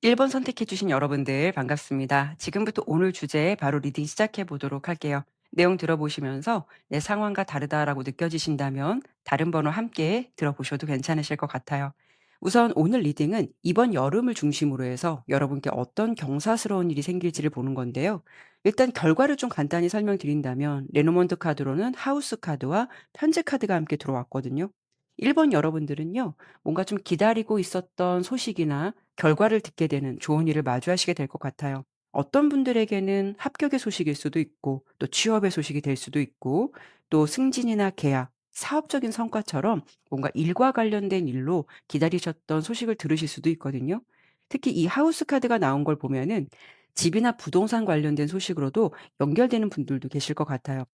1번 선택해 주신 여러분들 반갑습니다. 지금부터 오늘 주제 바로 리딩 시작해 보도록 할게요. 내용 들어보시면서 내 상황과 다르다라고 느껴지신다면 다른 번호 함께 들어보셔도 괜찮으실 것 같아요. 우선 오늘 리딩은 이번 여름을 중심으로 해서 여러분께 어떤 경사스러운 일이 생길지를 보는 건데요. 일단 결과를 좀 간단히 설명드린다면 레노먼드 카드로는 하우스 카드와 편지 카드가 함께 들어왔거든요. 1번 여러분들은요. 뭔가 좀 기다리고 있었던 소식이나 결과를 듣게 되는 좋은 일을 마주하시게 될 것 같아요. 어떤 분들에게는 합격의 소식일 수도 있고 또 취업의 소식이 될 수도 있고 또 승진이나 계약, 사업적인 성과처럼 뭔가 일과 관련된 일로 기다리셨던 소식을 들으실 수도 있거든요. 특히 이 하우스 카드가 나온 걸 보면은 집이나 부동산 관련된 소식으로도 연결되는 분들도 계실 것 같아요.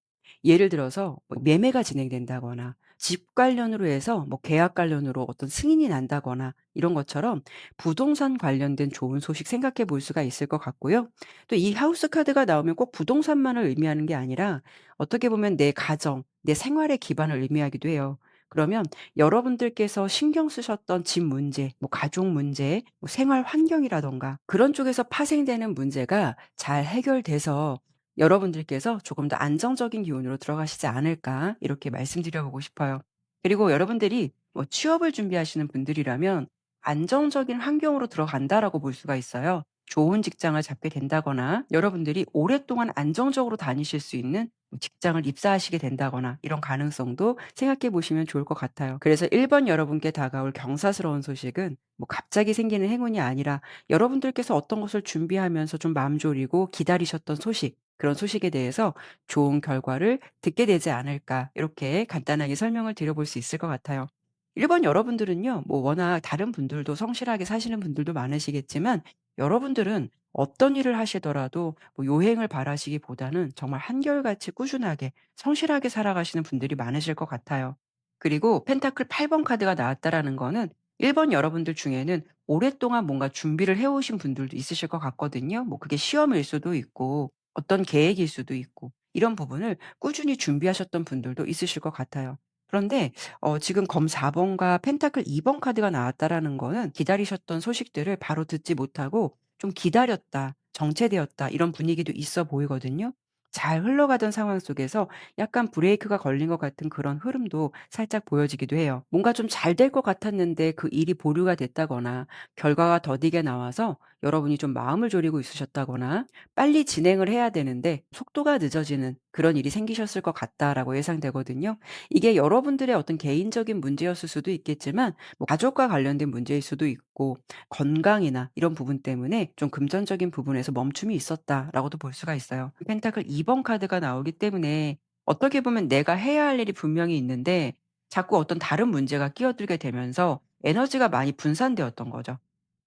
예를 들어서 뭐 매매가 진행된다거나 집 관련으로 해서 뭐 계약 관련으로 어떤 승인이 난다거나 이런 것처럼 부동산 관련된 좋은 소식 생각해 볼 수가 있을 것 같고요. 또 이 하우스 카드가 나오면 꼭 부동산만을 의미하는 게 아니라 어떻게 보면 내 가정, 내 생활의 기반을 의미하기도 해요. 그러면 여러분들께서 신경 쓰셨던 집 문제, 뭐 가족 문제, 뭐 생활 환경이라든가 그런 쪽에서 파생되는 문제가 잘 해결돼서 여러분들께서 조금 더 안정적인 기운으로 들어가시지 않을까 이렇게 말씀드려 보고 싶어요. 그리고 여러분들이 뭐 취업을 준비하시는 분들이라면 안정적인 환경으로 들어간다라고 볼 수가 있어요. 좋은 직장을 잡게 된다거나 여러분들이 오랫동안 안정적으로 다니실 수 있는 뭐 직장을 입사하시게 된다거나 이런 가능성도 생각해 보시면 좋을 것 같아요. 그래서 1번 여러분께 다가올 경사스러운 소식은 뭐 갑자기 생기는 행운이 아니라 여러분들께서 어떤 것을 준비하면서 좀 마음 졸이고 기다리셨던 소식, 그런 소식에 대해서 좋은 결과를 듣게 되지 않을까 이렇게 간단하게 설명을 드려 볼 수 있을 것 같아요. 1번 여러분들은요. 뭐 워낙 다른 분들도 성실하게 사시는 분들도 많으시겠지만 여러분들은 어떤 일을 하시더라도 뭐 요행을 바라시기보다는 정말 한결같이 꾸준하게 성실하게 살아가시는 분들이 많으실 것 같아요. 그리고 펜타클 8번 카드가 나왔다라는 거는 1번 여러분들 중에는 오랫동안 뭔가 준비를 해 오신 분들도 있으실 것 같거든요. 뭐 그게 시험일 수도 있고 어떤 계획일 수도 있고 이런 부분을 꾸준히 준비하셨던 분들도 있으실 것 같아요. 그런데 지금 검 4 번과 펜타클 2번 카드가 나왔다라는 거는 기다리셨던 소식들을 바로 듣지 못하고 좀 기다렸다, 정체되었다 이런 분위기도 있어 보이거든요. 잘 흘러가던 상황 속에서 약간 브레이크가 걸린 것 같은 그런 흐름도 살짝 보여지기도 해요. 뭔가 좀 잘 될 것 같았는데 그 일이 보류가 됐다거나 결과가 더디게 나와서 여러분이 좀 마음을 졸이고 있으셨다거나 빨리 진행을 해야 되는데 속도가 늦어지는 그런 일이 생기셨을 것 같다라고 예상되거든요. 이게 여러분들의 어떤 개인적인 문제였을 수도 있겠지만 뭐 가족과 관련된 문제일 수도 있고 건강이나 이런 부분 때문에 좀 금전적인 부분에서 멈춤이 있었다라고도 볼 수가 있어요. 펜타클 2번 카드가 나오기 때문에 어떻게 보면 내가 해야 할 일이 분명히 있는데 자꾸 어떤 다른 문제가 끼어들게 되면서 에너지가 많이 분산되었던 거죠.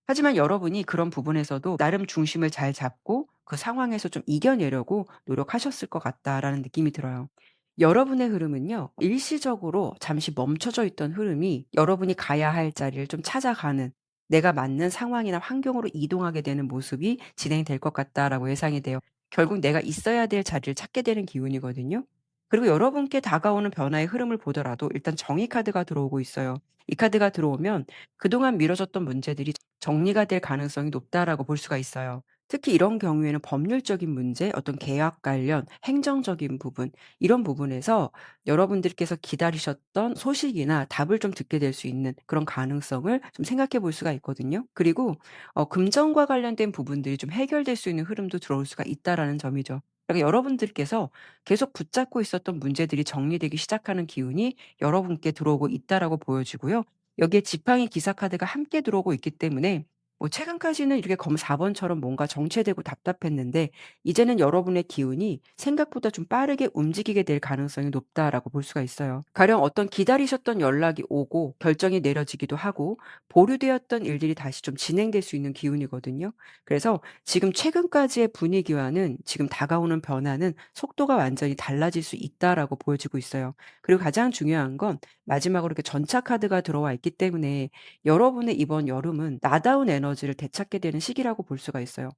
하지만 여러분이 그런 부분에서도 나름 중심을 잘 잡고 그 상황에서 좀 이겨내려고 노력하셨을 것 같다라는 느낌이 들어요. 여러분의 흐름은요. 일시적으로 잠시 멈춰져 있던 흐름이 여러분이 가야 할 자리를 좀 찾아가는 내가 맞는 상황이나 환경으로 이동하게 되는 모습이 진행될 것 같다라고 예상이 돼요. 결국 내가 있어야 될 자리를 찾게 되는 기운이거든요. 그리고 여러분께 다가오는 변화의 흐름을 보더라도 일단 정의 카드가 들어오고 있어요. 이 카드가 들어오면 그동안 미뤄졌던 문제들이 정리가 될 가능성이 높다라고 볼 수가 있어요. 특히 이런 경우에는 법률적인 문제, 어떤 계약 관련 행정적인 부분, 이런 부분에서 여러분들께서 기다리셨던 소식이나 답을 좀 듣게 될 수 있는 그런 가능성을 좀 생각해 볼 수가 있거든요. 그리고 금전과 관련된 부분들이 좀 해결될 수 있는 흐름도 들어올 수가 있다라는 점이죠. 그러니까 여러분들께서 계속 붙잡고 있었던 문제들이 정리되기 시작하는 기운이 여러분께 들어오고 있다라고 보여지고요. 여기에 지팡이 기사 카드가 함께 들어오고 있기 때문에 뭐 최근까지는 이렇게 검 4 번처럼 뭔가 정체되고 답답했는데 이제는 여러분의 기운이 생각보다 좀 빠르게 움직이게 될 가능성이 높다라고 볼 수가 있어요. 가령 어떤 기다리셨던 연락이 오고 결정이 내려지기도 하고 보류되었던 일들이 다시 좀 진행될 수 있는 기운이거든요. 그래서 지금 최근까지의 분위기와는 지금 다가오는 변화는 속도가 완전히 달라질 수 있다라고 보여지고 있어요. 그리고 가장 중요한 건 마지막으로 이렇게 전차 카드가 들어와 있기 때문에 여러분의 이번 여름은 나다운 에너지를 되찾게 되는 시기라고 볼 수가 있어요.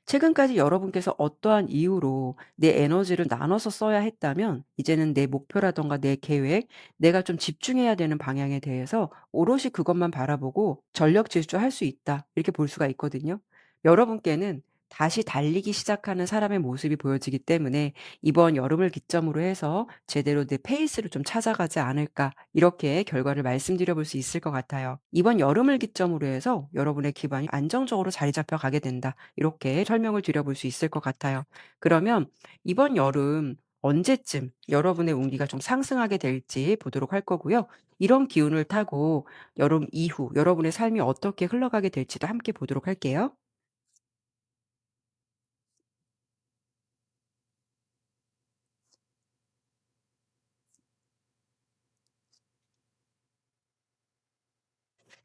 최근까지 여러분께서 어떠한 이유로 내 에너지를 나눠서 써야 했다면 이제는 내 목표라든가 내 계획, 내가 좀 집중해야 되는 방향에 대해서 오롯이 그것만 바라보고 전력 질주할 수 있다. 이렇게 볼 수가 있거든요. 여러분께는 다시 달리기 시작하는 사람의 모습이 보여지기 때문에 '이번 여름을 기점으로 해서 제대로 내 페이스를 좀 찾아가지 않을까.' 이렇게 결과를 말씀드려 볼 수 있을 것 같아요. '이번 여름을 기점으로 해서 여러분의 기반이 안정적으로 자리 잡혀 가게 된다.' 이렇게 설명을 드려 볼 수 있을 것 같아요. 그러면 이번 여름 언제쯤 여러분의 운기가 좀 상승하게 될지 보도록 할 거고요. 이런 기운을 타고 여름 이후 여러분의 삶이 어떻게 흘러가게 될지도 함께 보도록 할게요.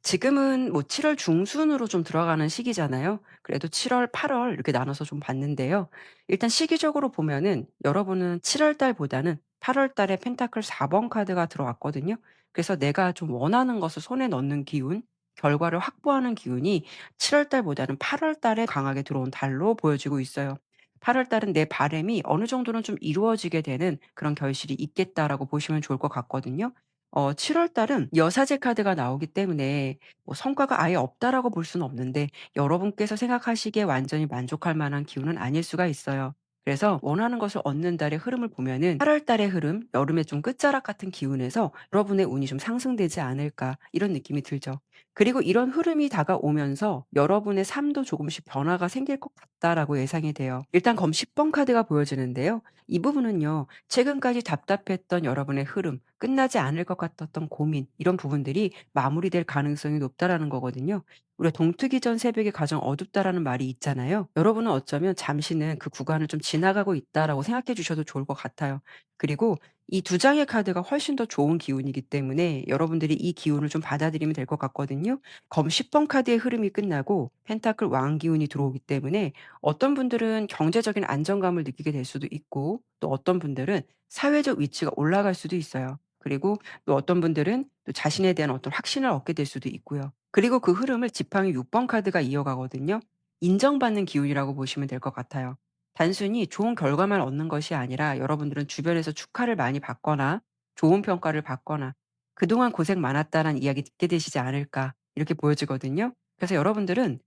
지금은 뭐 7월 중순으로 좀 들어가는 시기잖아요. 그래도 7월, 8월 이렇게 나눠서 좀 봤는데요. 일단 시기적으로 보면은 여러분은 7월 달보다는 8월 달에 펜타클 4번 카드가 들어왔거든요. 그래서 내가 좀 원하는 것을 손에 넣는 기운, 결과를 확보하는 기운이 7월 달보다는 8월 달에 강하게 들어온 달로 보여지고 있어요. 8월 달은 내 바람이 어느 정도는 좀 이루어지게 되는 그런 결실이 있겠다라고 보시면 좋을 것 같거든요. 7월 달은 여사제 카드가 나오기 때문에 뭐 성과가 아예 없다라고 볼 수는 없는데 여러분께서 생각하시기에 완전히 만족할 만한 기운은 아닐 수가 있어요. 그래서 원하는 것을 얻는 달의 흐름을 보면은 8월 달의 흐름, 여름의 좀 끝자락 같은 기운에서 여러분의 운이 좀 상승되지 않을까 이런 느낌이 들죠. 그리고 이런 흐름이 다가오면서 여러분의 삶도 조금씩 변화가 생길 것 같다라고 예상이 돼요. 일단 검 10번 카드가 보여지는데요. 이 부분은요. 최근까지 답답했던 여러분의 흐름, 끝나지 않을 것 같았던 고민 이런 부분들이 마무리될 가능성이 높다라는 거거든요. 우리가 "동트기 전 새벽이 가장 어둡다."라는 말이 있잖아요. 여러분은 어쩌면 잠시는 그 구간을 좀 지나가고 있다라고 생각해 주셔도 좋을 것 같아요. 그리고 이 두 장의 카드가 훨씬 더 좋은 기운이기 때문에 여러분들이 이 기운을 좀 받아들이면 될 것 같거든요. 검 10번 카드의 흐름이 끝나고 펜타클 왕 기운이 들어오기 때문에 어떤 분들은 경제적인 안정감을 느끼게 될 수도 있고 또 어떤 분들은 사회적 위치가 올라갈 수도 있어요. 그리고 또 어떤 분들은 또 자신에 대한 어떤 확신을 얻게 될 수도 있고요. 그리고 그 흐름을 지팡이 6번 카드가 이어가거든요. 인정받는 기운이라고 보시면 될 것 같아요. 단순히 좋은 결과만 얻는 것이 아니라 여러분들은 주변에서 축하를 많이 받거나 좋은 평가를 받거나 '그동안 고생 많았다.'라는 이야기 듣게 되시지 않을까 이렇게 보여지거든요. 그래서 여러분들은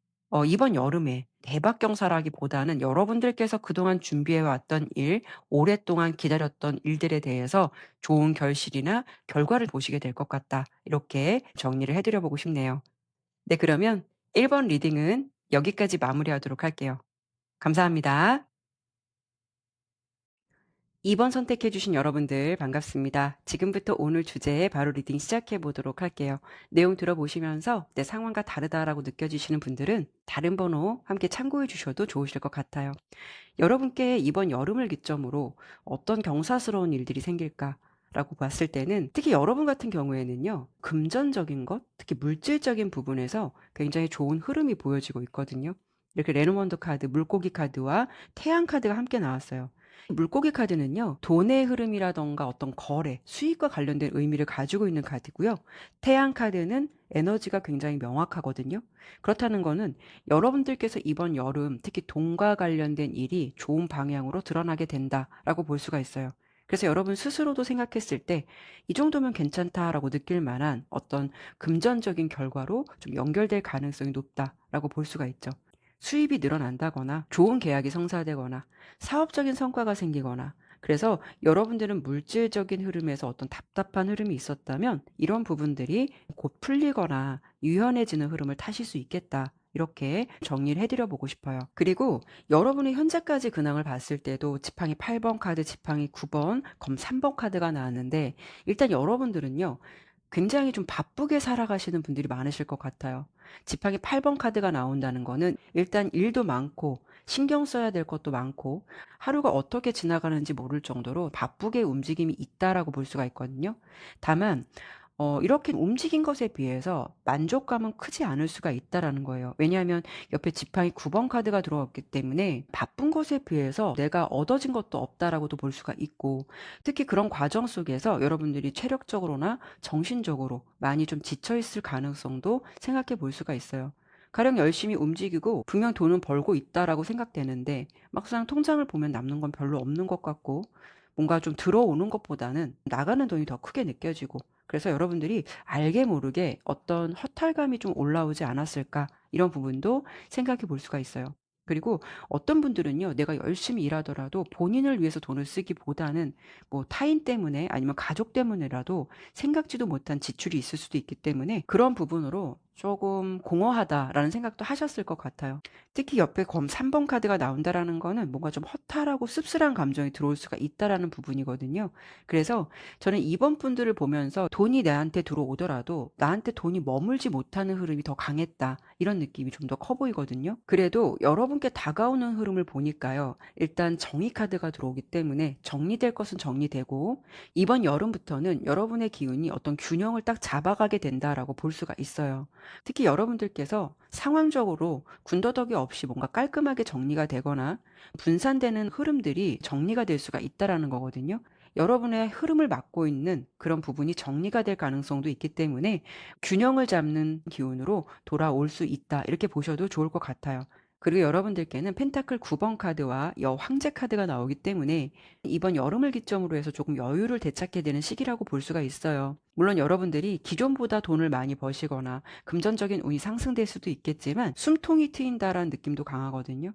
이번 여름에 대박 경사라기보다는 여러분들께서 그동안 준비해 왔던 일, 오랫동안 기다렸던 일들에 대해서 좋은 결실이나 결과를 보시게 될 것 같다. 이렇게 정리를 해 드려 보고 싶네요. 네, 그러면 1번 리딩은 여기까지 마무리하도록 할게요. 감사합니다. 2번 선택해 주신 여러분들 반갑습니다. 지금부터 오늘 주제에 바로 리딩 시작해 보도록 할게요. 내용 들어보시면서 내 상황과 다르다라고 느껴지시는 분들은 다른 번호 함께 참고해 주셔도 좋으실 것 같아요. 여러분께 이번 여름을 기점으로 어떤 경사스러운 일들이 생길까라고 봤을 때는 특히 여러분 같은 경우에는요. 금전적인 것, 특히 물질적인 부분에서 굉장히 좋은 흐름이 보여지고 있거든요. 이렇게 레노먼드 카드, 물고기 카드와 태양 카드가 함께 나왔어요. 물고기 카드는요. 돈의 흐름이라든가 어떤 거래, 수익과 관련된 의미를 가지고 있는 카드고요. 태양 카드는 에너지가 굉장히 명확하거든요. 그렇다는 거는 여러분들께서 이번 여름 특히 돈과 관련된 일이 좋은 방향으로 드러나게 된다라고 볼 수가 있어요. 그래서 여러분 스스로도 생각했을 때 '이 정도면 괜찮다.'라고 느낄 만한 어떤 금전적인 결과로 좀 연결될 가능성이 높다라고 볼 수가 있죠. 수입이 늘어난다거나 좋은 계약이 성사되거나 사업적인 성과가 생기거나 그래서 여러분들은 물질적인 흐름에서 어떤 답답한 흐름이 있었다면 이런 부분들이 곧 풀리거나 유연해지는 흐름을 타실 수 있겠다. 이렇게 정리를 해 드려 보고 싶어요. 그리고 여러분의 현재까지 근황을 봤을 때도 지팡이 8번 카드, 지팡이 9번, 검 3번 카드가 나왔는데 일단 여러분들은요. 굉장히 좀 바쁘게 살아가시는 분들이 많으실 것 같아요. 지팡이 8번 카드가 나온다는 거는 일단 일도 많고 신경 써야 될 것도 많고 하루가 어떻게 지나가는지 모를 정도로 바쁘게 움직임이 있다라고 볼 수가 있거든요. 다만 이렇게 움직인 것에 비해서 만족감은 크지 않을 수가 있다라는 거예요. 왜냐하면 옆에 지팡이 9번 카드가 들어왔기 때문에 바쁜 것에 비해서 내가 얻어진 것도 없다라고도 볼 수가 있고 특히 그런 과정 속에서 여러분들이 체력적으로나 정신적으로 많이 좀 지쳐 있을 가능성도 생각해 볼 수가 있어요. 가령 열심히 움직이고 분명 돈은 벌고 있다라고 생각되는데 막상 통장을 보면 남는 건 별로 없는 것 같고 뭔가 좀 들어오는 것보다는 나가는 돈이 더 크게 느껴지고, 그래서 여러분들이 알게 모르게 어떤 허탈감이 좀 올라오지 않았을까, 이런 부분도 생각해 볼 수가 있어요. 그리고 어떤 분들은요, 내가 열심히 일하더라도 본인을 위해서 돈을 쓰기보다는 뭐 타인 때문에 아니면 가족 때문에라도 생각지도 못한 지출이 있을 수도 있기 때문에 그런 부분으로 조금 공허하다라는 생각도 하셨을 것 같아요. 특히 옆에 검 3번 카드가 나온다라는 거는 뭔가 좀 허탈하고 씁쓸한 감정이 들어올 수가 있다라는 부분이거든요. 그래서 저는 이번 분들을 보면서 돈이 나한테 들어오더라도 나한테 돈이 머물지 못하는 흐름이 더 강했다, 이런 느낌이 좀 더 커 보이거든요. 그래도 여러분께 다가오는 흐름을 보니까요, 일단 정의 카드가 들어오기 때문에 정리될 것은 정리되고, 이번 여름부터는 여러분의 기운이 어떤 균형을 딱 잡아가게 된다라고 볼 수가 있어요. 특히 여러분들께서 상황적으로 군더더기 없이 뭔가 깔끔하게 정리가 되거나 분산되는 흐름들이 정리가 될 수가 있다라는 거거든요. 여러분의 흐름을 막고 있는 그런 부분이 정리가 될 가능성도 있기 때문에 균형을 잡는 기운으로 돌아올 수 있다, 이렇게 보셔도 좋을 것 같아요. 그리고 여러분들께는 펜타클 9번 카드와 여황제 카드가 나오기 때문에 이번 여름을 기점으로 해서 조금 여유를 되찾게 되는 시기라고 볼 수가 있어요. 물론 여러분들이 기존보다 돈을 많이 버시거나 금전적인 운이 상승될 수도 있겠지만 숨통이 트인다라는 느낌도 강하거든요.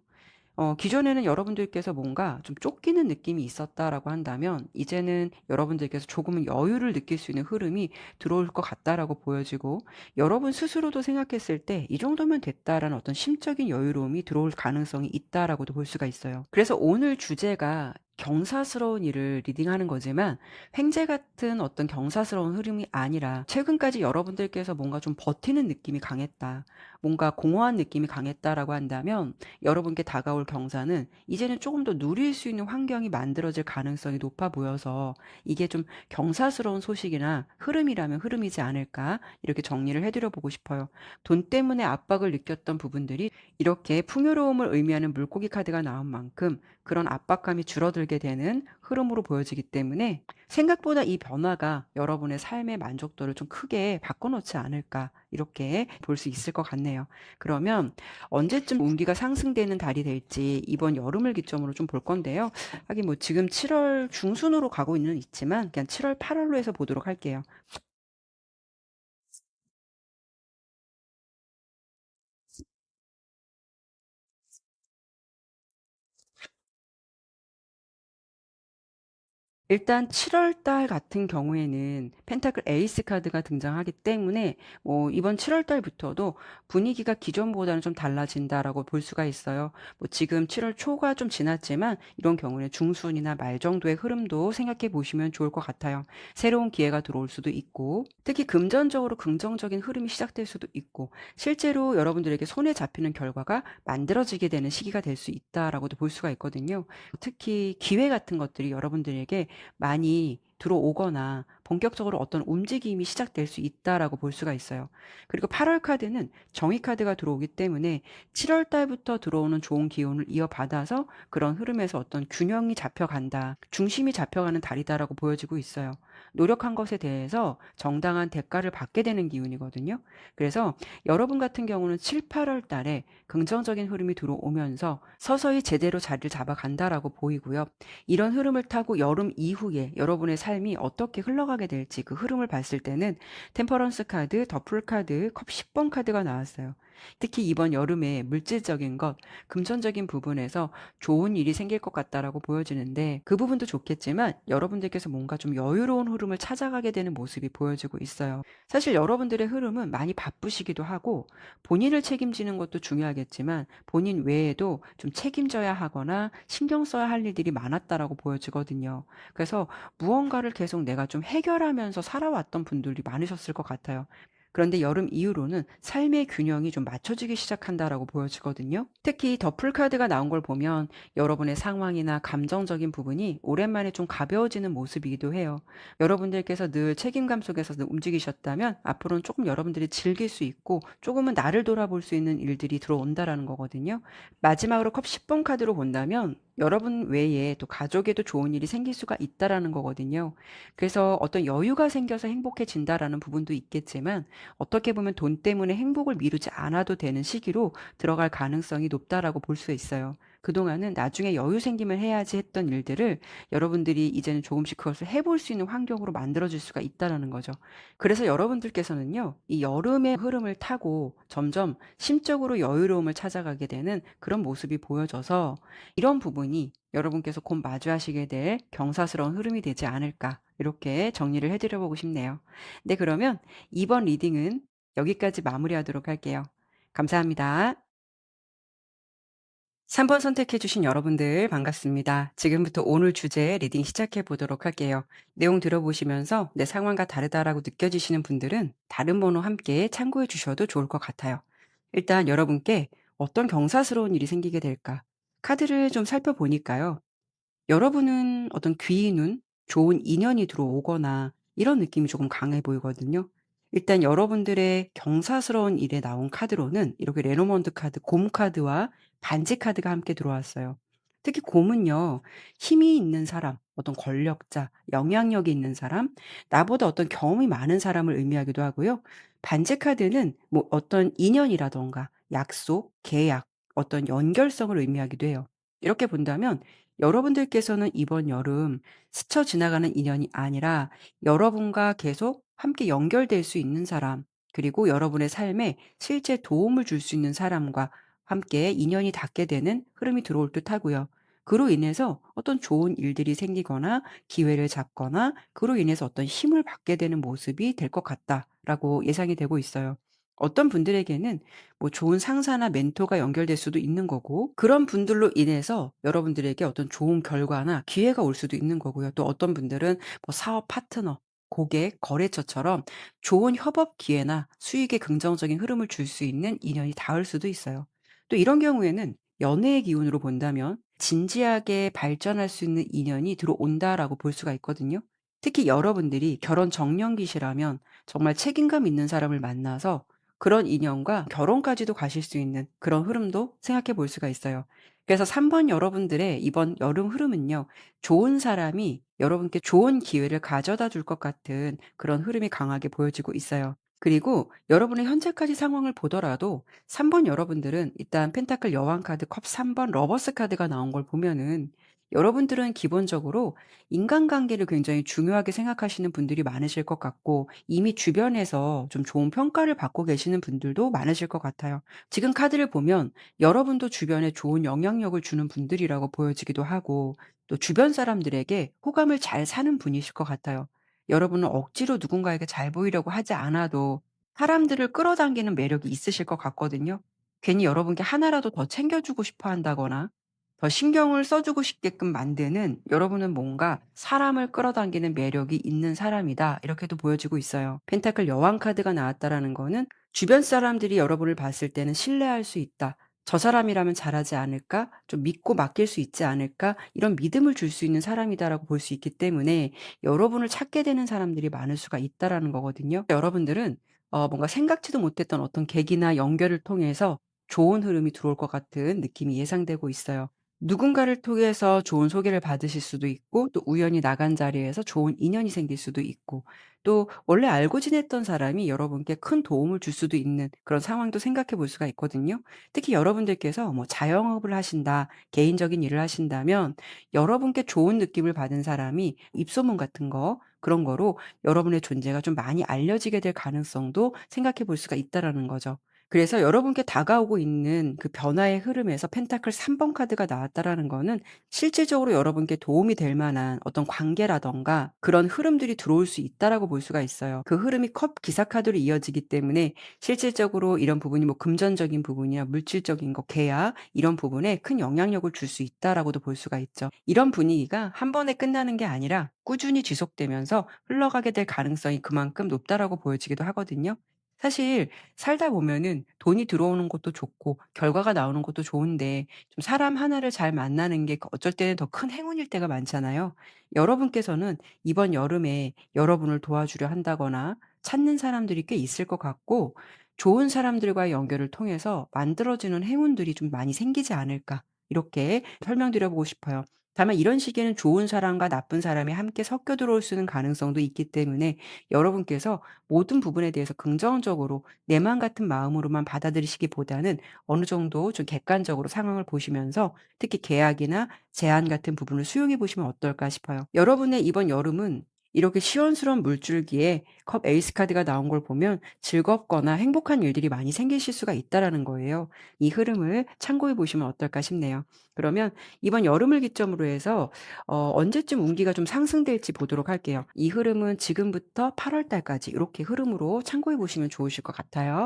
기존에는 여러분들께서 뭔가 좀 쫓기는 느낌이 있었다라고 한다면, 이제는 여러분들께서 조금은 여유를 느낄 수 있는 흐름이 들어올 것 같다라고 보여지고, 여러분 스스로도 생각했을 때 '이 정도면 됐다.'라는 어떤 심적인 여유로움이 들어올 가능성이 있다라고도 볼 수가 있어요. 그래서 오늘 주제가 경사스러운 일을 리딩하는 거지만 횡재 같은 어떤 경사스러운 흐름이 아니라, 최근까지 여러분들께서 뭔가 좀 버티는 느낌이 강했다, 뭔가 공허한 느낌이 강했다라고 한다면, 여러분께 다가올 경사는 이제는 조금 더 누릴 수 있는 환경이 만들어질 가능성이 높아 보여서 이게 좀 경사스러운 소식이나 흐름이라면 흐름이지 않을까, 이렇게 정리를 해 드려 보고 싶어요. 돈 때문에 압박을 느꼈던 부분들이 이렇게 풍요로움을 의미하는 물고기 카드가 나온 만큼 그런 압박감이 줄어들게 되는 흐름으로 보여지기 때문에, 생각보다 이 변화가 여러분의 삶의 만족도를 좀 크게 바꿔 놓지 않을까, 이렇게 볼 수 있을 것 같네요. 그러면 언제쯤 운기가 상승되는 달이 될지 이번 여름을 기점으로 좀 볼 건데요. 하긴 뭐 지금 7월 중순으로 가고 있지만 그냥 7월, 8월로 해서 보도록 할게요. 일단 7월 달 같은 경우에는 펜타클 에이스 카드가 등장하기 때문에 이번 7월 달부터도 분위기가 기존보다는 좀 달라진다라고 볼 수가 있어요. 지금 7월 초가 좀 지났지만 이런 경우는 중순이나 말 정도의 흐름도 생각해 보시면 좋을 것 같아요. 새로운 기회가 들어올 수도 있고, 특히 금전적으로 긍정적인 흐름이 시작될 수도 있고, 실제로 여러분들에게 손에 잡히는 결과가 만들어지게 되는 시기가 될 수 있다라고도 볼 수가 있거든요. 특히 기회 같은 것들이 여러분들에게 많이 들어오거나 본격적으로 어떤 움직임이 시작될 수 있다라고 볼 수가 있어요. 그리고 8월 카드는 정의 카드가 들어오기 때문에 7월 달부터 들어오는 좋은 기운을 이어받아서 그런 흐름에서 어떤 균형이 잡혀간다, 중심이 잡혀가는 달이다라고 보여지고 있어요. 노력한 것에 대해서 정당한 대가를 받게 되는 기운이거든요. 그래서 여러분 같은 경우는 7, 8월 달에 긍정적인 흐름이 들어오면서 서서히 제대로 자리를 잡아간다라고 보이고요. 이런 흐름을 타고 여름 이후에 여러분의 삶이 어떻게 흘러가게 될지 그 흐름을 봤을 때는 템퍼런스 카드, 더풀 카드, 컵 10번 카드가 나왔어요. 특히 이번 여름에 물질적인 것, 금전적인 부분에서 좋은 일이 생길 것 같다라고 보여지는데, 그 부분도 좋겠지만 여러분들께서 뭔가 좀 여유로운 흐름을 찾아가게 되는 모습이 보여지고 있어요. 사실 여러분들의 흐름은 많이 바쁘시기도 하고, 본인을 책임지는 것도 중요하겠지만 본인 외에도 좀 책임져야 하거나 신경 써야 할 일들이 많았다라고 보여지거든요. 그래서 무언가를 계속 내가 좀 해결하면서 살아왔던 분들이 많으셨을 것 같아요. 그런데 여름 이후로는 삶의 균형이 좀 맞춰지기 시작한다라고 보여지거든요. 특히 더풀 카드가 나온 걸 보면 여러분의 상황이나 감정적인 부분이 오랜만에 좀 가벼워지는 모습이기도 해요. 여러분들께서 늘 책임감 속에서 늘 움직이셨다면 앞으로는 조금 여러분들이 즐길 수 있고 조금은 나를 돌아볼 수 있는 일들이 들어온다라는 거거든요. 마지막으로 컵 10번 카드로 본다면 여러분 외에 또 가족에도 좋은 일이 생길 수가 있다라는 거거든요. 그래서 어떤 여유가 생겨서 행복해진다라는 부분도 있겠지만, 어떻게 보면 돈 때문에 행복을 미루지 않아도 되는 시기로 들어갈 가능성이 높다라고 볼 수 있어요. 그동안은 나중에 여유 생기면 해야지 했던 일들을 여러분들이 이제는 조금씩 그것을 해볼 수 있는 환경으로 만들어 줄 수가 있다라는 거죠. 그래서 여러분들께서는요. 이 여름의 흐름을 타고 점점 심적으로 여유로움을 찾아가게 되는 그런 모습이 보여져서 이런 부분이 여러분께서 곧 마주하시게 될 경사스러운 흐름이 되지 않을까 이렇게 정리를 해 드려 보고 싶네요. 네, 그러면 이번 리딩은 여기까지 마무리하도록 할게요. 감사합니다. 3번 선택해 주신 여러분들 반갑습니다. 지금부터 오늘 주제 리딩 시작해 보도록 할게요. 내용 들어보시면서 내 상황과 다르다라고 느껴지시는 분들은 다른 번호 함께 참고해 주셔도 좋을 것 같아요. 일단 여러분께 어떤 경사스러운 일이 생기게 될까? 카드를 좀 살펴보니까요. 여러분은 어떤 귀인 운, 좋은 인연이 들어오거나 이런 느낌이 조금 강해 보이거든요. 일단 여러분들의 경사스러운 일에 나온 카드로는 이렇게 레노먼드 카드, 곰 카드와 반지 카드가 함께 들어왔어요. 특히 곰은요, 힘이 있는 사람, 어떤 권력자, 영향력이 있는 사람, 나보다 어떤 경험이 많은 사람을 의미하기도 하고요. 반지 카드는 뭐 어떤 인연이라던가 약속, 계약, 어떤 연결성을 의미하기도 해요. 이렇게 본다면 여러분들께서는 이번 여름 스쳐 지나가는 인연이 아니라 여러분과 계속 함께 연결될 수 있는 사람, 그리고 여러분의 삶에 실제 도움을 줄 수 있는 사람과 함께 인연이 닿게 되는 흐름이 들어올 듯하고요. 그로 인해서 어떤 좋은 일들이 생기거나 기회를 잡거나 그로 인해서 어떤 힘을 받게 되는 모습이 될 것 같다라고 예상이 되고 있어요. 어떤 분들에게는 뭐 좋은 상사나 멘토가 연결될 수도 있는 거고 그런 분들로 인해서 여러분들에게 어떤 좋은 결과나 기회가 올 수도 있는 거고요. 또 어떤 분들은 뭐 사업 파트너, 고객, 거래처처럼 좋은 협업 기회나 수익의 긍정적인 흐름을 줄 수 있는 인연이 닿을 수도 있어요. 또 이런 경우에는 연애의 기운으로 본다면 진지하게 발전할 수 있는 인연이 들어온다라고 볼 수가 있거든요. 특히 여러분들이 결혼 정년기시라면 정말 책임감 있는 사람을 만나서 그런 인연과 결혼까지도 가실 수 있는 그런 흐름도 생각해 볼 수가 있어요. 그래서 3번 여러분들의 이번 여름 흐름은요. 좋은 사람이 여러분께 좋은 기회를 가져다 줄 것 같은 그런 흐름이 강하게 보여지고 있어요. 그리고 여러분의 현재까지 상황을 보더라도 3번 여러분들은 일단 펜타클 여왕 카드, 컵 3번 러버스 카드가 나온 걸 보면은 여러분들은 기본적으로 인간관계를 굉장히 중요하게 생각하시는 분들이 많으실 것 같고 이미 주변에서 좀 좋은 평가를 받고 계시는 분들도 많으실 것 같아요. 지금 카드를 보면 여러분도 주변에 좋은 영향력을 주는 분들이라고 보여지기도 하고 또 주변 사람들에게 호감을 잘 사는 분이실 것 같아요. 여러분은 억지로 누군가에게 잘 보이려고 하지 않아도 사람들을 끌어당기는 매력이 있으실 것 같거든요. 괜히 여러분께 하나라도 더 챙겨주고 싶어 한다거나 더 신경을 써주고 싶게끔 만드는 여러분은 뭔가 사람을 끌어당기는 매력이 있는 사람이다. 이렇게도 보여지고 있어요. 펜타클 여왕 카드가 나왔다라는 거는 주변 사람들이 여러분을 봤을 때는 신뢰할 수 있다. 저 사람이라면 잘하지 않을까? 좀 믿고 맡길 수 있지 않을까? 이런 믿음을 줄 수 있는 사람이다라고 볼 수 있기 때문에 여러분을 찾게 되는 사람들이 많을 수가 있다라는 거거든요. 여러분들은 뭔가 생각지도 못했던 어떤 계기나 연결을 통해서 좋은 흐름이 들어올 것 같은 느낌이 예상되고 있어요. 누군가를 통해서 좋은 소개를 받으실 수도 있고 또 우연히 나간 자리에서 좋은 인연이 생길 수도 있고 또 원래 알고 지냈던 사람이 여러분께 큰 도움을 줄 수도 있는 그런 상황도 생각해 볼 수가 있거든요. 특히 여러분들께서 뭐 자영업을 하신다, 개인적인 일을 하신다면 여러분께 좋은 느낌을 받은 사람이 입소문 같은 거 그런 거로 여러분의 존재가 좀 많이 알려지게 될 가능성도 생각해 볼 수가 있다라는 거죠. 그래서 여러분께 다가오고 있는 그 변화의 흐름에서 펜타클 3번 카드가 나왔다라는 거는 실질적으로 여러분께 도움이 될 만한 어떤 관계라든가 그런 흐름들이 들어올 수 있다라고 볼 수가 있어요. 그 흐름이 컵 기사 카드로 이어지기 때문에 실질적으로 이런 부분이 뭐 금전적인 부분이나 물질적인 거, 계약 이런 부분에 큰 영향력을 줄 수 있다라고도 볼 수가 있죠. 이런 분위기가 한 번에 끝나는 게 아니라 꾸준히 지속되면서 흘러가게 될 가능성이 그만큼 높다라고 보여지기도 하거든요. 사실 살다 보면은 돈이 들어오는 것도 좋고 결과가 나오는 것도 좋은데 좀 사람 하나를 잘 만나는 게 어쩔 때는 더 큰 행운일 때가 많잖아요. 여러분께서는 이번 여름에 여러분을 도와주려 한다거나 찾는 사람들이 꽤 있을 것 같고 좋은 사람들과의 연결을 통해서 만들어지는 행운들이 좀 많이 생기지 않을까 이렇게 설명드려 보고 싶어요. 다만 이런 시기에는 좋은 사람과 나쁜 사람이 함께 섞여 들어올 수 있는 가능성도 있기 때문에 여러분께서 모든 부분에 대해서 긍정적으로 내 맘 같은 마음으로만 받아들이시기보다는 어느 정도 좀 객관적으로 상황을 보시면서 특히 계약이나 제한 같은 부분을 수용해 보시면 어떨까 싶어요. 여러분의 이번 여름은 이렇게 시원스러운 물줄기에 컵 에이스 카드가 나온 걸 보면 즐겁거나 행복한 일들이 많이 생기실 수가 있다라는 거예요. 이 흐름을 참고해 보시면 어떨까 싶네요. 그러면 이번 여름을 기점으로 해서 언제쯤 운기가 좀 상승될지 보도록 할게요. 이 흐름은 지금부터 8월 달까지 이렇게 흐름으로 참고해 보시면 좋으실 것 같아요.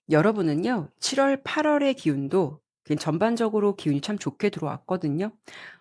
여러분은요 7 월, 8 월의 기운도 그냥 전반적으로 기운이 참 좋게 들어왔거든요.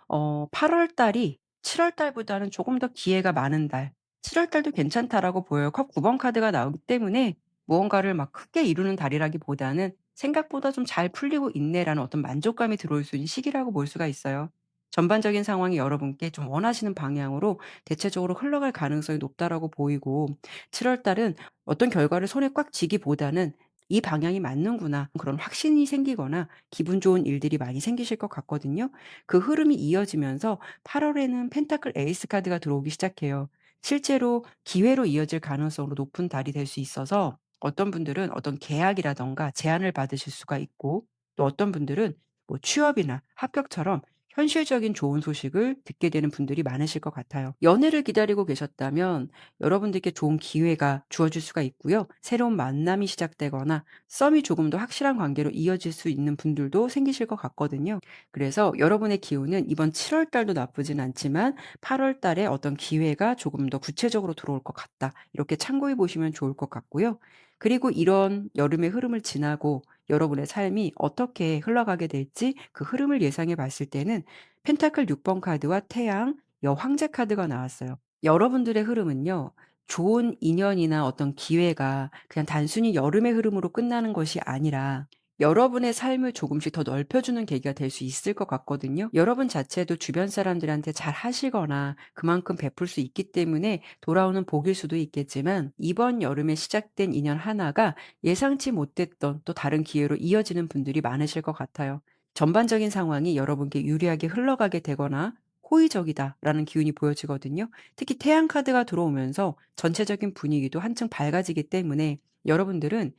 8월 달이 7월 달보다는 조금 더 기회가 많은 달, 7월 달도 괜찮다라고 보여요. 컵 9번 카드가 나오기 때문에 무언가를 막 크게 이루는 달이라기보다는 '생각보다 좀 잘 풀리고 있네.'라는 어떤 만족감이 들어올 수 있는 시기라고 볼 수가 있어요. 전반적인 상황이 여러분께 좀 원하시는 방향으로 대체적으로 흘러갈 가능성이 높다라고 보이고 7월 달은 어떤 결과를 손에 꽉 쥐기보다는 '이 방향이 맞는구나.' 그런 확신이 생기거나 기분 좋은 일들이 많이 생기실 것 같거든요. 그 흐름이 이어지면서 8 월에는 펜타클 에이스 카드가 들어오기 시작해요. 실제로 기회로 이어질 가능성으로 높은 달이 될 수 있어서 어떤 분들은 어떤 계약이라든가 제안을 받으실 수가 있고 또 어떤 분들은 뭐 취업이나 합격처럼 현실적인 좋은 소식을 듣게 되는 분들이 많으실 것 같아요. 연애를 기다리고 계셨다면 여러분들께 좋은 기회가 주어질 수가 있고요. 새로운 만남이 시작되거나 썸이 조금 더 확실한 관계로 이어질 수 있는 분들도 생기실 것 같거든요. 그래서 여러분의 기운은 이번 7월 달도 나쁘진 않지만 8월 달에 어떤 기회가 조금 더 구체적으로 들어올 것 같다. 이렇게 참고해 보시면 좋을 것 같고요. 그리고 이런 여름의 흐름을 지나고 여러분의 삶이 어떻게 흘러가게 될지 그 흐름을 예상해 봤을 때는 펜타클 6번 카드와 태양, 여황제 카드가 나왔어요. 여러분들의 흐름은요. 좋은 인연이나 어떤 기회가 그냥 단순히 여름의 흐름으로 끝나는 것이 아니라 여러분의 삶을 조금씩 더 넓혀주는 계기가 될 수 있을 것 같거든요. 여러분 자체도 주변 사람들한테 잘 하시거나 그만큼 베풀 수 있기 때문에 돌아오는 복일 수도 있겠지만 이번 여름에 시작된 인연 하나가 예상치 못했던 또 다른 기회로 이어지는 분들이 많으실 것 같아요. 전반적인 상황이 여러분께 유리하게 흘러가게 되거나 호의적이다라는 기운이 보여지거든요. 특히 태양 카드가 들어오면서 전체적인 분위기도 한층 밝아지기 때문에 여러분들은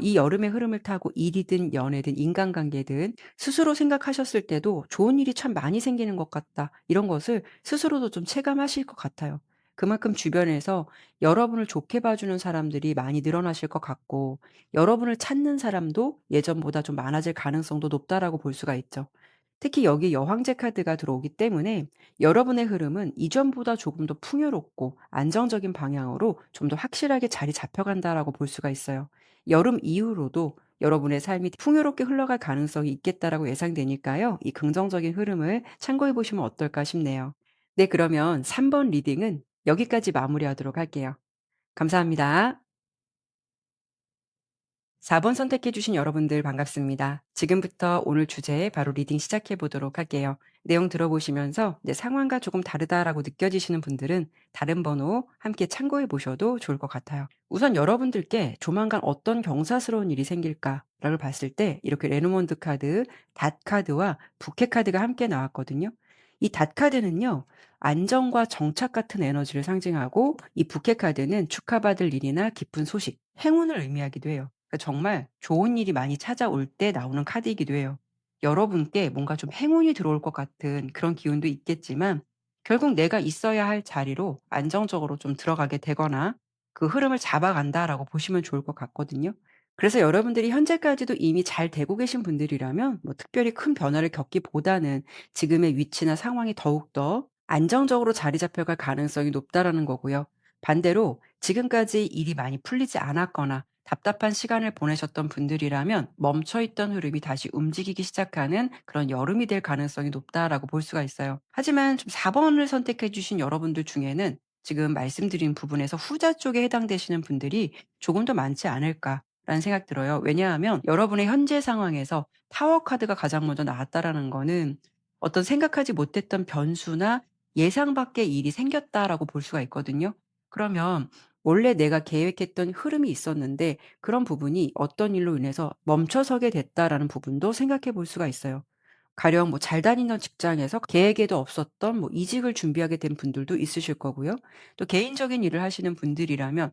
이 여름의 흐름을 타고 일이든 연애든 인간관계든 스스로 생각하셨을 때도 '좋은 일이 참 많이 생기는 것 같다.' 이런 것을 스스로도 좀 체감하실 것 같아요. 그만큼 주변에서 여러분을 좋게 봐주는 사람들이 많이 늘어나실 것 같고 여러분을 찾는 사람도 예전보다 좀 많아질 가능성도 높다라고 볼 수가 있죠. 특히 여기 여황제 카드가 들어오기 때문에 여러분의 흐름은 이전보다 조금 더 풍요롭고 안정적인 방향으로 좀 더 확실하게 자리 잡혀간다라고 볼 수가 있어요. 여름 이후로도 여러분의 삶이 풍요롭게 흘러갈 가능성이 있겠다라고 예상되니까요. 이 긍정적인 흐름을 참고해 보시면 어떨까 싶네요. 네, 그러면 3번 리딩은 여기까지 마무리하도록 할게요. 감사합니다. 4번 선택해 주신 여러분들 반갑습니다. 지금부터 오늘 주제 바로 리딩 시작해 보도록 할게요. 내용 들어보시면서 내 상황과 조금 다르다라고 느껴지시는 분들은 다른 번호 함께 참고해 보셔도 좋을 것 같아요. 우선 여러분들께 조만간 어떤 경사스러운 일이 생길까를 봤을 때 이렇게 레노몬드 카드, 닷 카드와 부캐 카드가 함께 나왔거든요. 이 닷 카드는요. 안정과 정착 같은 에너지를 상징하고 이 부캐 카드는 축하받을 일이나 기쁜 소식, 행운을 의미하기도 해요. 그러니까 정말 좋은 일이 많이 찾아올 때 나오는 카드이기도 해요. 여러분께 뭔가 좀 행운이 들어올 것 같은 그런 기운도 있겠지만 결국 내가 있어야 할 자리로 안정적으로 좀 들어가게 되거나 그 흐름을 잡아간다라고 보시면 좋을 것 같거든요. 그래서 여러분들이 현재까지도 이미 잘 되고 계신 분들이라면 뭐 특별히 큰 변화를 겪기보다는 지금의 위치나 상황이 더욱더 안정적으로 자리 잡혀갈 가능성이 높다라는 거고요. 반대로 지금까지 일이 많이 풀리지 않았거나 답답한 시간을 보내셨던 분들이라면 멈춰 있던 흐름이 다시 움직이기 시작하는 그런 여름이 될 가능성이 높다라고 볼 수가 있어요. 하지만 좀 4 번을 선택해 주신 여러분들 중에는 지금 말씀드린 부분에서 후자 쪽에 해당되시는 분들이 조금 더 많지 않을까라는 생각 들어요. 왜냐하면 여러분의 현재 상황에서 타워 카드가 가장 먼저 나왔다라는 거는 어떤 생각하지 못했던 변수나 예상 밖의 일이 생겼다라고 볼 수가 있거든요. 그러면 원래 내가 계획했던 흐름이 있었는데 그런 부분이 어떤 일로 인해서 멈춰서게 됐다라는 부분도 생각해 볼 수가 있어요. 가령 뭐 잘 다니던 직장에서 계획에도 없었던 뭐 이직을 준비하게 된 분들도 있으실 거고요. 또 개인적인 일을 하시는 분들이라면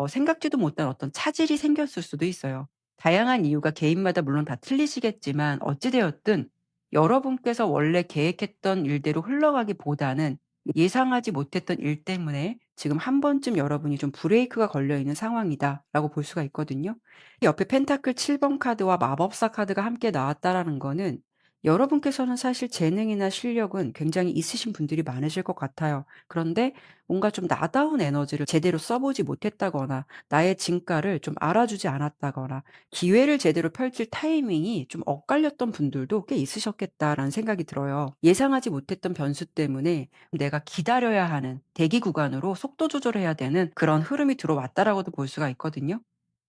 생각지도 못한 어떤 차질이 생겼을 수도 있어요. 다양한 이유가 개인마다 물론 다 틀리시겠지만 어찌 되었든 여러분께서 원래 계획했던 일대로 흘러가기보다는 예상하지 못했던 일 때문에 지금 한 번쯤 여러분이 좀 브레이크가 걸려 있는 상황이다라고 볼 수가 있거든요. 옆에 펜타클 7번 카드와 마법사 카드가 함께 나왔다라는 거는 여러분께서는 사실 재능이나 실력은 굉장히 있으신 분들이 많으실 것 같아요. 그런데 뭔가 좀 나다운 에너지를 제대로 써보지 못했다거나 나의 진가를 좀 알아주지 않았다거나 기회를 제대로 펼칠 타이밍이 좀 엇갈렸던 분들도 꽤 있으셨겠다라는 생각이 들어요. 예상하지 못했던 변수 때문에 내가 기다려야 하는 대기 구간으로 속도 조절해야 되는 그런 흐름이 들어왔다라고도 볼 수가 있거든요.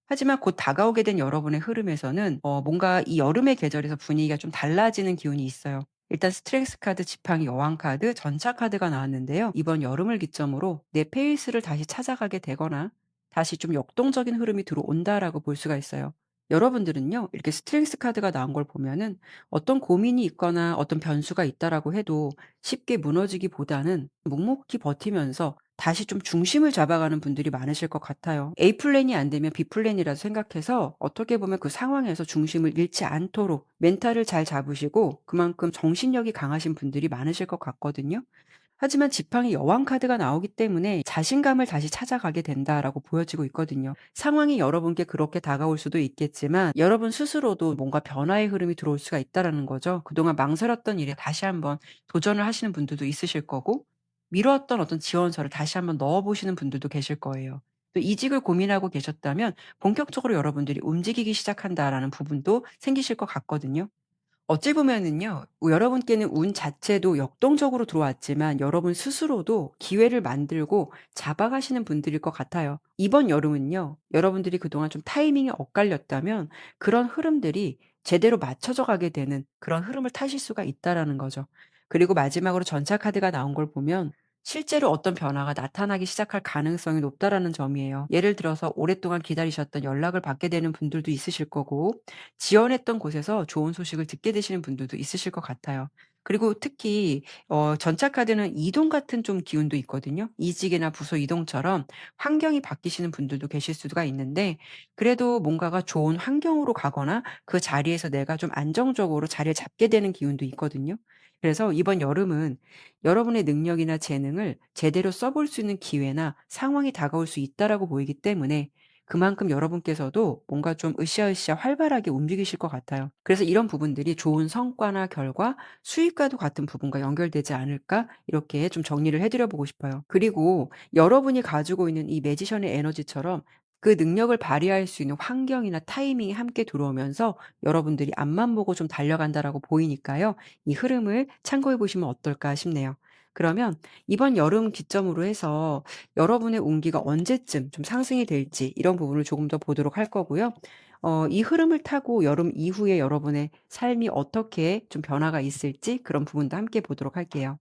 하지만 곧 다가오게 된 여러분의 흐름에서는 뭔가 이 여름의 계절에서 분위기가 좀 달라지는 기운이 있어요. 일단 스트렝스 카드, 지팡이, 여왕 카드, 전차 카드가 나왔는데요. 이번 여름을 기점으로 내 페이스를 다시 찾아가게 되거나 다시 좀 역동적인 흐름이 들어온다라고 볼 수가 있어요. 여러분들은요. 이렇게 스트렝스 카드가 나온 걸 보면은 어떤 고민이 있거나 어떤 변수가 있다라고 해도 쉽게 무너지기보다는 묵묵히 버티면서 다시 좀 중심을 잡아가는 분들이 많으실 것 같아요. A 플랜이 안 되면 B 플랜이라도 생각해서 어떻게 보면 그 상황에서 중심을 잃지 않도록 멘탈을 잘 잡으시고 그만큼 정신력이 강하신 분들이 많으실 것 같거든요. 하지만 지팡이 여왕 카드가 나오기 때문에 자신감을 다시 찾아가게 된다라고 보여지고 있거든요. 상황이 여러분께 그렇게 다가올 수도 있겠지만 여러분 스스로도 뭔가 변화의 흐름이 들어올 수가 있다라는 거죠. 그동안 망설였던 일에 다시 한번 도전을 하시는 분들도 있으실 거고 미뤘던 어떤 지원서를 다시 한번 넣어 보시는 분들도 계실 거예요. 또 이직을 고민하고 계셨다면 본격적으로 여러분들이 움직이기 시작한다라는 부분도 생기실 것 같거든요. 어찌 보면은요. 여러분께는 운 자체도 역동적으로 들어왔지만 여러분 스스로도 기회를 만들고 잡아가시는 분들일 것 같아요. 이번 여름은요. 여러분들이 그동안 좀 타이밍이 엇갈렸다면 그런 흐름들이 제대로 맞춰져 가게 되는 그런 흐름을 타실 수가 있다라는 거죠. 그리고 마지막으로 전차 카드가 나온 걸 보면 실제로 어떤 변화가 나타나기 시작할 가능성이 높다라는 점이에요. 예를 들어서 오랫동안 기다리셨던 연락을 받게 되는 분들도 있으실 거고 지원했던 곳에서 좋은 소식을 듣게 되시는 분들도 있으실 것 같아요. 그리고 특히 전차 카드는 이동 같은 좀 기운도 있거든요. 이직이나 부서 이동처럼 환경이 바뀌시는 분들도 계실 수가 있는데 그래도 뭔가가 좋은 환경으로 가거나 그 자리에서 내가 좀 안정적으로 자리를 잡게 되는 기운도 있거든요. 그래서 이번 여름은 여러분의 능력이나 재능을 제대로 써볼 수 있는 기회나 상황이 다가올 수 있다라고 보이기 때문에 그만큼 여러분께서도 뭔가 좀 으쌰으쌰 활발하게 움직이실 것 같아요. 그래서 이런 부분들이 좋은 성과나 결과, 수익과도 같은 부분과 연결되지 않을까? 이렇게 좀 정리를 해 드려 보고 싶어요. 그리고 여러분이 가지고 있는 이 매지션의 에너지처럼 그 능력을 발휘할 수 있는 환경이나 타이밍이 함께 들어오면서 여러분들이 앞만 보고 좀 달려간다라고 보이니까요. 이 흐름을 참고해 보시면 어떨까 싶네요. 그러면 이번 여름 기점으로 해서 여러분의 운기가 언제쯤 좀 상승이 될지 이런 부분을 조금 더 보도록 할 거고요. 이 흐름을 타고 여름 이후에 여러분의 삶이 어떻게 좀 변화가 있을지 그런 부분도 함께 보도록 할게요.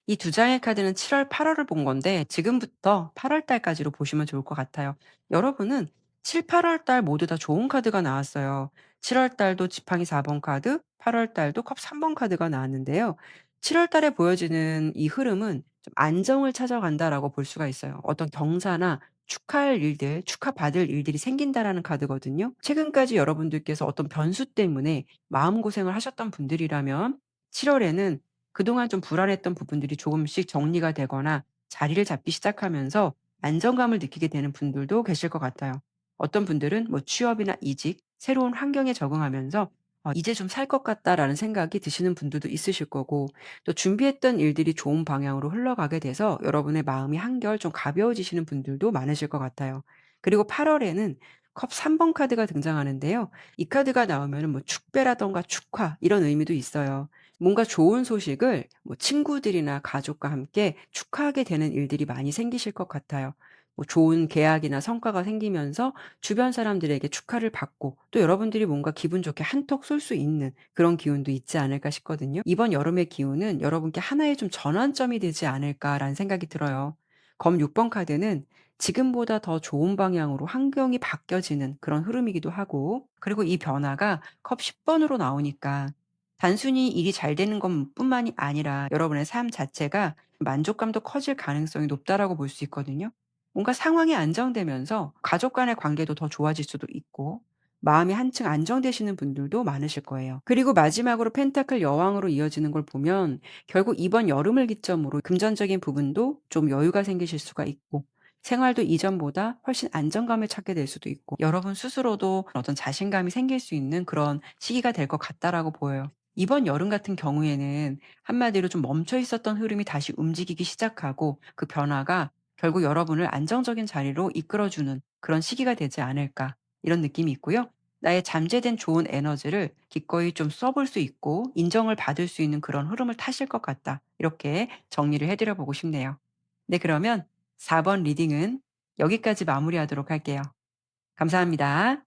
이 두 장의 카드는 7 월, 8 월을 본 건데 지금부터 8월 달까지로 보시면 좋을 것 같아요. 여러분은 7-8월 달 모두 다 좋은 카드가 나왔어요. 7월 달도 지팡이 4번 카드, 8월 달도 컵 3번 카드가 나왔는데요. 7월 달에 보여지는 이 흐름은 좀 안정을 찾아간다라고 볼 수가 있어요. 어떤 경사나 축하할 일들, 축하받을 일들이 생긴다라는 카드거든요. 최근까지 여러분들께서 어떤 변수 때문에 마음고생을 하셨던 분들이라면 7 월에는 그동안 좀 불안했던 부분들이 조금씩 정리가 되거나 자리를 잡기 시작하면서 안정감을 느끼게 되는 분들도 계실 것 같아요. 어떤 분들은 뭐 취업이나 이직, 새로운 환경에 적응하면서 '이제 좀 살 것 같다.'라는 생각이 드시는 분들도 있으실 거고 또 준비했던 일들이 좋은 방향으로 흘러가게 돼서 여러분의 마음이 한결 좀 가벼워지시는 분들도 많으실 것 같아요. 그리고 8 월에는 컵 3번 카드가 등장하는데요. 이 카드가 나오면은 뭐 축배라든가 축하 이런 의미도 있어요. 뭔가 좋은 소식을 뭐 친구들이나 가족과 함께 축하하게 되는 일들이 많이 생기실 것 같아요. 뭐 좋은 계약이나 성과가 생기면서 주변 사람들에게 축하를 받고 또 여러분들이 뭔가 기분 좋게 한턱 쏠 수 있는 그런 기운도 있지 않을까 싶거든요. 이번 여름의 기운은 여러분께 하나의 좀 전환점이 되지 않을까라는 생각이 들어요. 검 6번 카드는 지금보다 더 좋은 방향으로 환경이 바뀌어지는 그런 흐름이기도 하고, 그리고 이 변화가 컵 10 번으로 나오니까 단순히 일이 잘 되는 것뿐만이 아니라 여러분의 삶 자체가 만족감도 커질 가능성이 높다라고 볼 수 있거든요. 뭔가 상황이 안정되면서 가족 간의 관계도 더 좋아질 수도 있고 마음이 한층 안정되시는 분들도 많으실 거예요. 그리고 마지막으로 펜타클 여왕으로 이어지는 걸 보면 결국 이번 여름을 기점으로 금전적인 부분도 좀 여유가 생기실 수가 있고 생활도 이전보다 훨씬 안정감을 찾게 될 수도 있고 여러분 스스로도 어떤 자신감이 생길 수 있는 그런 시기가 될 것 같다라고 보여요. 이번 여름 같은 경우에는 한마디로 좀 멈춰 있었던 흐름이 다시 움직이기 시작하고 그 변화가 결국 여러분을 안정적인 자리로 이끌어주는 그런 시기가 되지 않을까 이런 느낌이 있고요. 나의 잠재된 좋은 에너지를 기꺼이 좀 써볼 수 있고 인정을 받을 수 있는 그런 흐름을 타실 것 같다. 이렇게 정리를 해드려 보고 싶네요. 네, 그러면 4번 리딩은 여기까지 마무리하도록 할게요. 감사합니다.